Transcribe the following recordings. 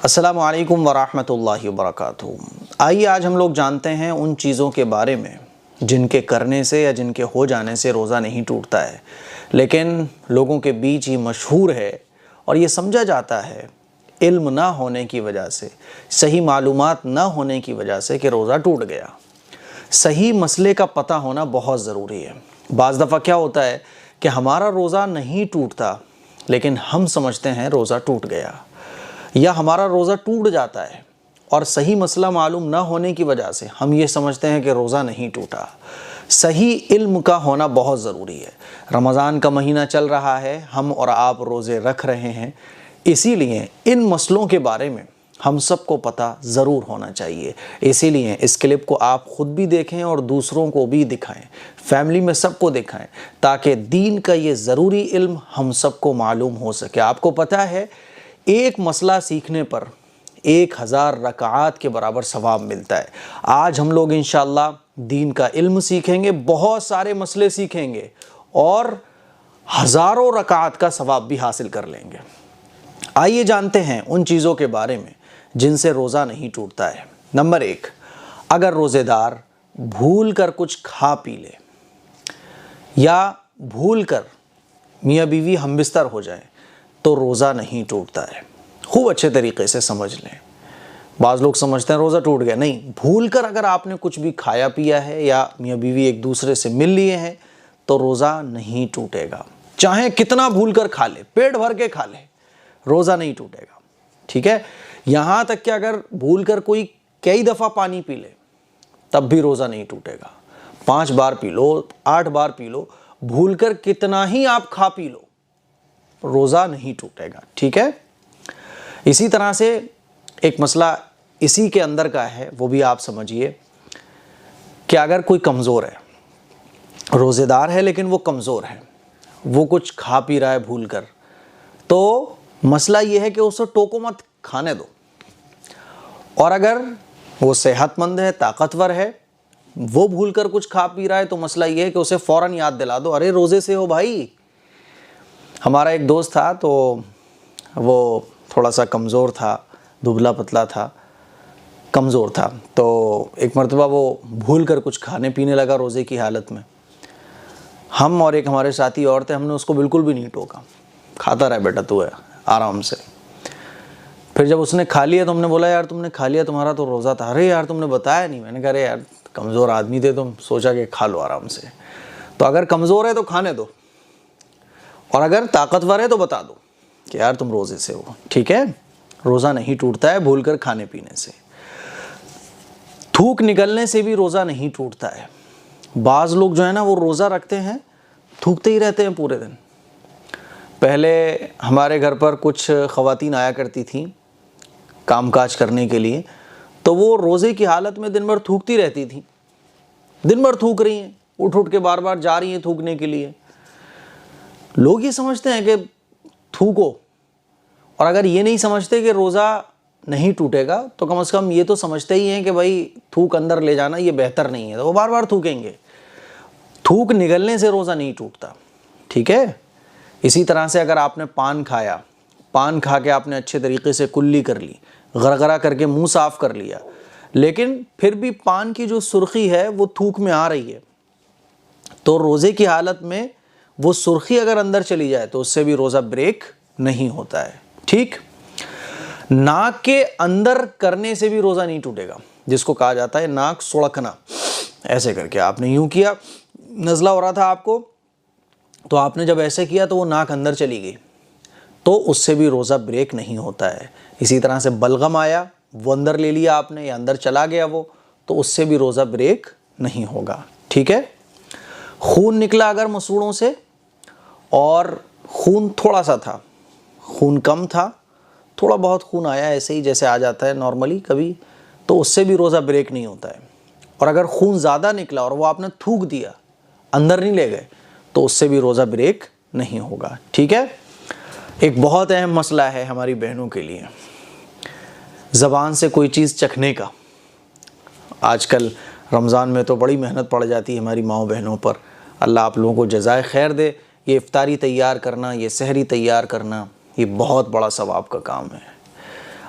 अस्सलामु अलैकुम वरहमतुल्लाहि वबरकातुहू। आइए आज हम लोग जानते हैं उन चीज़ों के बारे में जिनके करने से या जिनके हो जाने से रोज़ा नहीं टूटता है, लेकिन लोगों के बीच ये मशहूर है और ये समझा जाता है इल्म ना होने की वजह से, सही मालूमात ना होने की वजह से कि रोज़ा टूट गया। सही मसले का पता होना बहुत ज़रूरी है। बाज़ दफ़ा क्या होता है कि हमारा रोज़ा नहीं टूटता लेकिन हम समझते हैं रोज़ा टूट गया, या हमारा रोज़ा टूट जाता है और सही मसला मालूम ना होने की वजह से हम ये समझते हैं कि रोज़ा नहीं टूटा। सही इल्म का होना बहुत ज़रूरी है। रमज़ान का महीना चल रहा है, हम और आप रोज़े रख रहे हैं, इसीलिए इन मसलों के बारे में हम सबको पता ज़रूर होना चाहिए। इसीलिए इस क्लिप को आप ख़ुद भी देखें और दूसरों को भी दिखाएं, फैमिली में सबको दिखाएं, ताकि दीन का ये ज़रूरी इल्म हम सबको मालूम हो सके। आपको पता है एक मसला सीखने पर 1000 रकात के बराबर सवाब मिलता है। आज हम लोग इंशाअल्लाह दीन का इल्म सीखेंगे, बहुत सारे मसले सीखेंगे और हज़ारों रकात का सवाब भी हासिल कर लेंगे। आइए जानते हैं उन चीज़ों के बारे में जिनसे रोज़ा नहीं टूटता है। नंबर 1, अगर रोज़ेदार भूल कर कुछ खा पी ले या भूल कर मियाँ बीवी हमबिस्तर हो जाए तो रोज़ा नहीं टूटता है। खूब अच्छे तरीके से समझ लें। बाज़ लोग समझते हैं रोज़ा टूट गया, नहीं, भूल कर अगर आपने कुछ भी खाया पिया है या मियाँ बीवी एक दूसरे से मिल लिए हैं तो रोज़ा नहीं टूटेगा। चाहे कितना भूल कर खा ले, पेट भर के खा ले, रोज़ा नहीं टूटेगा। ठीक है, यहाँ तक कि अगर भूल कर कोई कई दफ़ा पानी पी ले तब भी रोज़ा नहीं टूटेगा। 5 बार पी लो, 8 बार पी लो, भूल कर कितना ही आप खा पी लो, रोज़ा नहीं टूटेगा। ठीक है, इसी तरह से एक मसला इसी के अंदर का है, वो भी आप समझिए कि अगर कोई कमज़ोर है, रोज़ेदार है लेकिन वो कमज़ोर है, वो कुछ खा पी रहा है भूल कर, तो मसला ये है कि उसे टोको मत, खाने दो। और अगर वो सेहतमंद है, ताकतवर है, वो भूल कर कुछ खा पी रहा है तो मसला ये है कि उसे फ़ौरन याद दिला दो, अरे रोज़े से हो भाई। हमारा एक दोस्त था तो वो थोड़ा सा कमज़ोर था, दुबला पतला था, कमज़ोर था, तो एक मरतबा वो भूल कर कुछ खाने पीने लगा रोज़े की हालत में। हम और एक हमारे साथी और थे, हमने उसको बिल्कुल भी नहीं टोका, खाता रहा बेटा तू है आराम से। फिर जब उसने खा लिया तो हमने बोला यार तुमने खा लिया, तुम्हारा तो रोज़ा था। अरे यार तुमने बताया नहीं। मैंने कहा अरे यार कमज़ोर आदमी थे, तुम सोचा कि खा लो आराम से। तो अगर कमज़ोर है तो खाने दो, और अगर ताकतवर है तो बता दो कि यार तुम रोज़े से हो। ठीक है, रोज़ा नहीं टूटता है भूल कर खाने पीने से। थूक निकलने से भी रोज़ा नहीं टूटता है। बाज़ लोग जो है ना वो रोज़ा रखते हैं, थूकते ही रहते हैं पूरे दिन। पहले हमारे घर पर कुछ ख़वातीन आया करती थीं कामकाज करने के लिए, तो वो रोज़े की हालत में दिन भर थूकती रहती थी। दिन भर थूक रही हैं, उठ उठ के बार बार जा रही हैं थूकने के लिए। लोग ये समझते हैं कि थूको, और अगर ये नहीं समझते कि रोज़ा नहीं टूटेगा तो कम से कम ये तो समझते ही हैं कि भाई थूक अंदर ले जाना ये बेहतर नहीं है, तो वो बार बार थूकेंगे। थूक निकलने से रोज़ा नहीं टूटता। ठीक है, इसी तरह से अगर आपने पान खाया, पान खा के आपने अच्छे तरीके से कुल्ली कर ली, गरगरा करके मुंह साफ़ कर लिया, लेकिन फिर भी पान की जो सुर्खी है वो थूक में आ रही है, तो रोज़े की हालत में वो सुर्खी अगर अंदर चली जाए तो उससे भी रोज़ा ब्रेक नहीं होता है। ठीक, नाक के अंदर करने से भी रोज़ा नहीं टूटेगा, जिसको कहा जाता है नाक सुड़कना। ऐसे करके आपने यूं किया, नज़ला हो रहा था आपको, तो आपने जब ऐसे किया तो वो नाक अंदर चली गई, तो उससे भी रोज़ा ब्रेक नहीं होता है। इसी तरह से बलगम आया, वो अंदर ले लिया आपने या अंदर चला गया वो, तो उससे भी रोज़ा ब्रेक नहीं होगा। ठीक है, खून निकला अगर मसूड़ों से और खून थोड़ा सा था, खून कम था, थोड़ा बहुत खून आया ऐसे ही जैसे आ जाता है नॉर्मली कभी, तो उससे भी रोज़ा ब्रेक नहीं होता है। और अगर खून ज़्यादा निकला और वो आपने थूक दिया, अंदर नहीं ले गए, तो उससे भी रोज़ा ब्रेक नहीं होगा। ठीक है, एक बहुत अहम मसला है हमारी बहनों के लिए, ज़बान से कोई चीज़ चखने का। आजकल रमज़ान में तो बड़ी मेहनत पड़ जाती है हमारी माओ बहनों पर, अल्लाह आप लोगों को जज़ाए खैर दे। ये इफ्तारी तैयार करना, ये सहरी तैयार करना, ये बहुत बड़ा सवाब का काम है।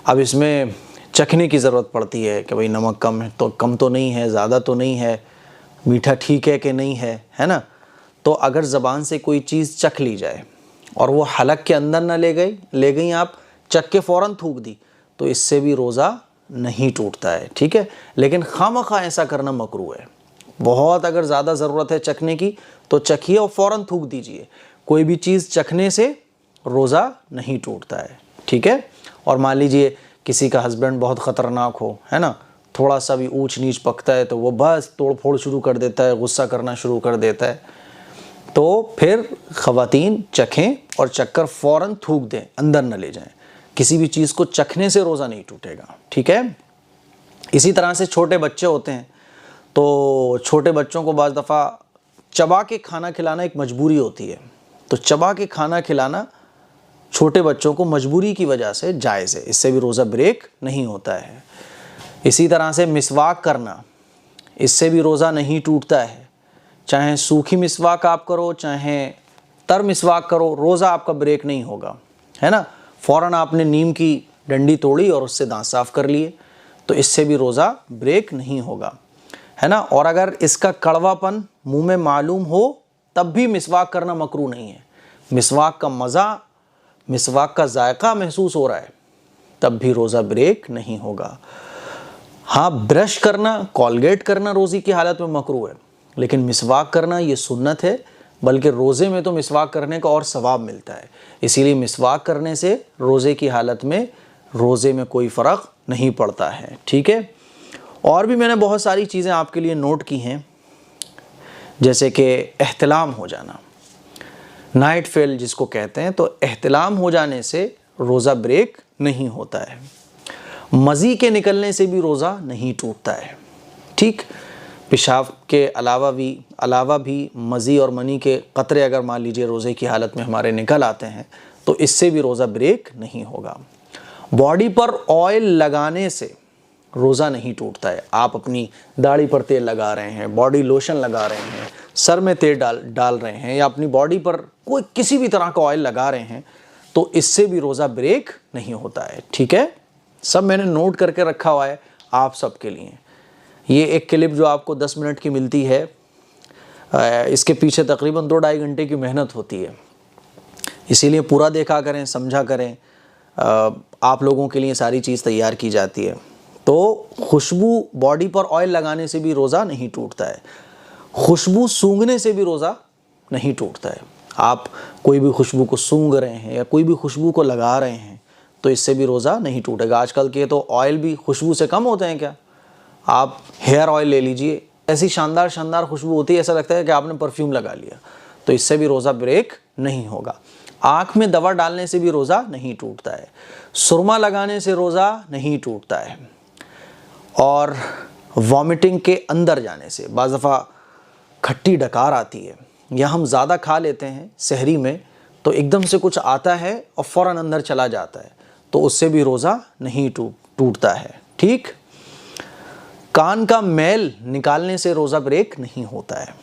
अब इसमें चखने की ज़रूरत पड़ती है कि भाई नमक कम तो नहीं है, ज़्यादा तो नहीं है, मीठा ठीक है कि नहीं है ना। तो अगर ज़बान से कोई चीज़ चख ली जाए और वो हलक के अंदर ना ले गई आप चख के फ़ौरन थूक दी, तो इससे भी रोज़ा नहीं टूटता है, ठीक है। लेकिन खामखा ऐसा करना मकरूह है। बहुत अगर ज़्यादा ज़रूरत है चखने की तो चखिए और फ़ौरन थूक दीजिए। कोई भी चीज़ चखने से रोज़ा नहीं टूटता है, ठीक है। और मान लीजिए किसी का हस्बैंड बहुत ख़तरनाक हो, है ना, थोड़ा सा भी ऊंच नीच पकता है तो वो बस तोड़ फोड़ शुरू कर देता है, गुस्सा करना शुरू कर देता है। तो फिर ख़वातीन चखें और चखकर फ़ौरन थूक दें, अंदर न ले जाएं। किसी भी चीज़ को चखने से रोज़ा नहीं टूटेगा, ठीक है। इसी तरह से छोटे बच्चे होते हैं, तो छोटे बच्चों को बाज़ दफ़ा चबा के खाना खिलाना एक मजबूरी होती है। तो चबा के खाना खिलाना छोटे बच्चों को मजबूरी की वजह से जायज़ है, इससे भी रोज़ा ब्रेक नहीं होता है। इसी तरह से मिसवाक करना, इससे भी रोज़ा नहीं टूटता है। चाहे सूखी मिसवाक आप करो, चाहे तर मिसवाक करो, रोज़ा आपका ब्रेक नहीं होगा, है ना। फ़ौरन आपने नीम की डंडी तोड़ी और उससे दांत साफ़ कर लिए, तो इससे भी रोज़ा ब्रेक नहीं होगा, है ना। और अगर इसका कड़वापन मुंह में मालूम हो तब भी मिसवाक करना मकरूह नहीं है। मिसवाक का मज़ा, मिसवाक का जायका महसूस हो रहा है तब भी रोज़ा ब्रेक नहीं होगा। हाँ, ब्रश करना, कॉलगेट करना रोज़े की हालत में मकरूह है, लेकिन मिसवाक करना ये सुन्नत है, बल्कि रोज़े में तो मिसवाक करने का और सवाब मिलता है। इसीलिए मिसवाक करने से रोज़े की हालत में रोज़े में कोई फ़र्क नहीं पड़ता है, ठीक है। और भी मैंने बहुत सारी चीज़ें आपके लिए नोट की हैं, जैसे कि एहतिलाम हो जाना, नाइट फेल जिसको कहते हैं। तो एहतिलाम हो जाने से रोज़ा ब्रेक नहीं होता है। मज़ी के निकलने से भी रोज़ा नहीं टूटता है, ठीक। पेशाब के अलावा भी मज़ी और मनी के कतरे अगर मान लीजिए रोज़े की हालत में हमारे निकल आते हैं तो इससे भी रोज़ा ब्रेक नहीं होगा। बॉडी पर ऑयल लगाने से रोज़ा नहीं टूटता है। आप अपनी दाढ़ी पर तेल लगा रहे हैं, बॉडी लोशन लगा रहे हैं, सर में तेल डाल रहे हैं, या अपनी बॉडी पर कोई किसी भी तरह का ऑयल लगा रहे हैं, तो इससे भी रोज़ा ब्रेक नहीं होता है, ठीक है। सब मैंने नोट करके रखा हुआ है आप सबके लिए। ये एक क्लिप जो आपको 10 मिनट की मिलती है, इसके पीछे तकरीबन 2-2.5 घंटे की मेहनत होती है, इसीलिए पूरा देखा करें, समझा करें। आप लोगों के लिए सारी चीज़ तैयार की जाती है। तो खुशबू, बॉडी पर ऑयल लगाने से भी रोज़ा नहीं टूटता है। खुशबू सूंघने से भी रोज़ा नहीं टूटता है। आप कोई भी खुशबू को सूंघ रहे हैं या कोई भी खुशबू को लगा रहे हैं तो इससे भी रोज़ा नहीं टूटेगा। आजकल के तो ऑयल भी खुशबू से कम होते हैं क्या। आप हेयर ऑयल ले लीजिए, ऐसी शानदार शानदार खुशबू होती है, ऐसा लगता है कि आपने परफ्यूम लगा लिया, तो इससे भी रोज़ा ब्रेक नहीं होगा। आँख में दवा डालने से भी रोज़ा नहीं टूटता है। सुरमा लगाने से रोज़ा नहीं टूटता है। और वॉमिटिंग के अंदर जाने से, बाज़ दफ़ा खट्टी डकार आती है या हम ज़्यादा खा लेते हैं सहरी में, तो एकदम से कुछ आता है और फ़ौरन अंदर चला जाता है, तो उससे भी रोज़ा नहीं टूटता है, ठीक। कान का मैल निकालने से रोज़ा ब्रेक नहीं होता है,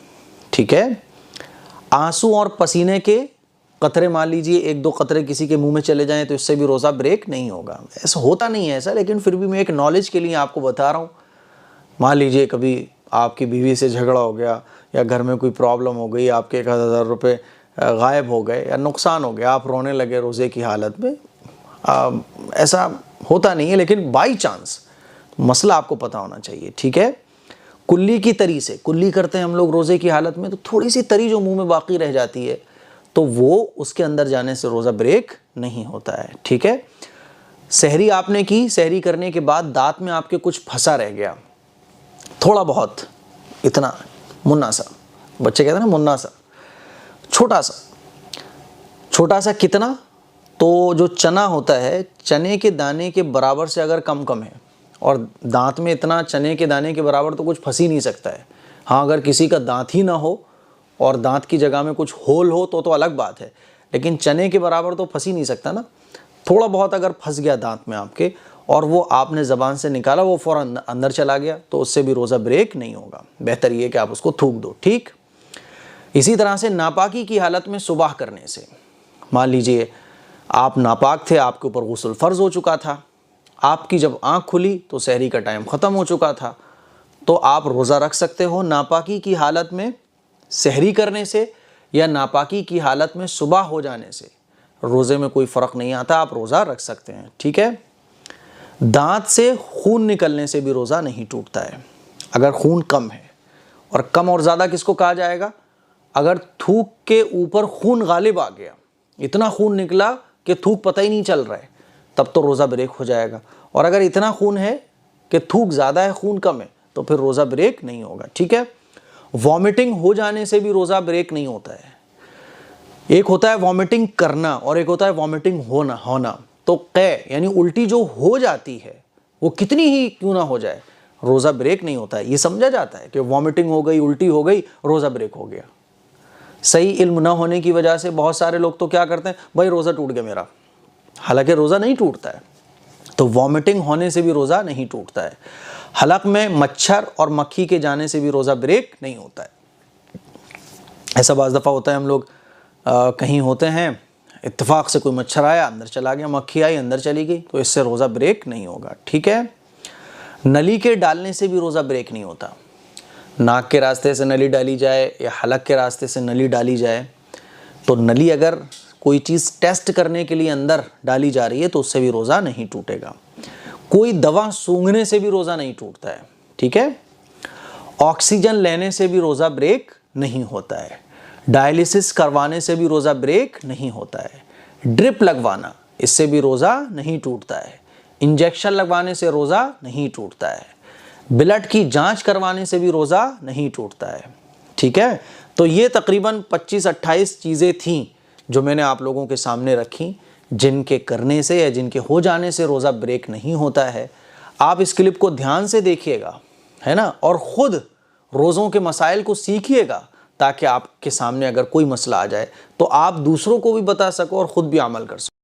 ठीक है। आंसू और पसीने के कतरे, मान लीजिए 1-2 कतरे किसी के मुंह में चले जाएं तो इससे भी रोज़ा ब्रेक नहीं होगा। ऐसा होता नहीं है ऐसा, लेकिन फिर भी मैं एक नॉलेज के लिए आपको बता रहा हूँ। मान लीजिए कभी आपकी बीवी से झगड़ा हो गया या घर में कोई प्रॉब्लम हो गई, आपके 1000 रुपये गायब हो गए या नुकसान हो गया, आप रोने लगे रोज़े की हालत में। ऐसा होता नहीं है, लेकिन बाई चांस मसला आपको पता होना चाहिए, ठीक है। कुल्ली की तरी से, कुल्ली करते हैं हम लोग रोज़े की हालत में, तो थोड़ी सी तरी जो मुंह में बाकी रह जाती है, तो वो उसके अंदर जाने से रोज़ा ब्रेक नहीं होता है, ठीक है। सहरी आपने की, सहरी करने के बाद दांत में आपके कुछ फंसा रह गया, थोड़ा बहुत, इतना मुन्ना सा, बच्चे कहते हैं ना मुन्ना सा, छोटा सा कितना, तो जो चना होता है, चने के दाने के बराबर से अगर कम है, और दांत में इतना चने के दाने के बराबर तो कुछ फंस ही नहीं सकता है। हाँ, अगर किसी का दांत ही ना हो और दांत की जगह में कुछ होल हो तो अलग बात है, लेकिन चने के बराबर तो फंस ही नहीं सकता ना। थोड़ा बहुत अगर फंस गया दांत में आपके और वो आपने ज़बान से निकाला, वो फ़ौरन अंदर चला गया, तो उससे भी रोज़ा ब्रेक नहीं होगा। बेहतर ये कि आप उसको थूक दो, ठीक। इसी तरह से नापाकी की हालत में सुबह करने से, मान लीजिए आप नापाक थे, आपके ऊपर गुस्ल फ़र्ज़ हो चुका था, आपकी जब आँख खुली तो सहरी का टाइम ख़त्म हो चुका था, तो आप रोज़ा रख सकते हो नापाकी की हालत में सहरी करने से या नापाकी की हालत में सुबह हो जाने से। रोज़े में कोई फ़र्क नहीं आता, आप रोज़ा रख सकते हैं, ठीक है। दांत से खून निकलने से भी रोज़ा नहीं टूटता है अगर खून कम है। और कम और ज़्यादा किसको कहा जाएगा? अगर थूक के ऊपर खून गालिब आ गया, इतना खून निकला कि थूक पता ही नहीं चल रहा है, तब तो रोज़ा ब्रेक हो जाएगा। और अगर इतना खून है कि थूक ज़्यादा है खून कम है, तो फिर रोज़ा ब्रेक नहीं होगा, ठीक है। वॉमिटिंग हो जाने से भी रोज़ा ब्रेक नहीं होता है। एक होता है वॉमिटिंग करना और एक होता है वॉमिटिंग होना। तो कै यानी उल्टी जो हो जाती है वो कितनी ही क्यों ना हो जाए, रोज़ा ब्रेक नहीं होता है। ये समझा जाता है कि वॉमिटिंग हो गई, उल्टी हो गई, रोज़ा ब्रेक हो गया। सही इल्म ना होने की वजह से बहुत सारे लोग तो क्या करते हैं, भाई रोज़ा टूट गया मेरा, हालांकि रोज़ा नहीं टूटता है। तो वॉमिटिंग होने से भी रोज़ा नहीं टूटता है। हलक में मच्छर और मक्खी के जाने से भी रोज़ा ब्रेक नहीं होता है। ऐसा बाज़ दफ़ा होता है, हम लोग कहीं होते हैं, इत्तेफाक से कोई मच्छर आया, अंदर चला गया, मक्खी आई अंदर चली गई, तो इससे रोज़ा ब्रेक नहीं होगा, ठीक है। नली के डालने से भी रोज़ा ब्रेक नहीं होता। नाक के रास्ते से नली डाली जाए या हलक के रास्ते से नली डाली जाए, तो नली अगर कोई चीज़ टेस्ट करने के लिए अंदर डाली जा रही है तो उससे भी रोज़ा नहीं टूटेगा। कोई दवा सूंघने से भी रोज़ा नहीं टूटता है, ठीक है। ऑक्सीजन लेने से भी रोज़ा ब्रेक नहीं होता है। डायलिसिस करवाने से भी रोज़ा ब्रेक नहीं होता है। ड्रिप लगवाना, इससे भी रोज़ा नहीं टूटता है। इंजेक्शन लगवाने से रोज़ा नहीं टूटता है। ब्लड की जांच करवाने से भी रोज़ा नहीं टूटता है, ठीक है। तो ये तकरीबन 25-28 चीज़ें थीं जो मैंने आप लोगों के सामने रखी, जिनके करने से या जिनके हो जाने से रोज़ा ब्रेक नहीं होता है। आप इस क्लिप को ध्यान से देखिएगा, है ना, और ख़ुद रोज़ों के मसाइल को सीखिएगा, ताकि आपके सामने अगर कोई मसला आ जाए तो आप दूसरों को भी बता सको और ख़ुद भी अमल कर सको।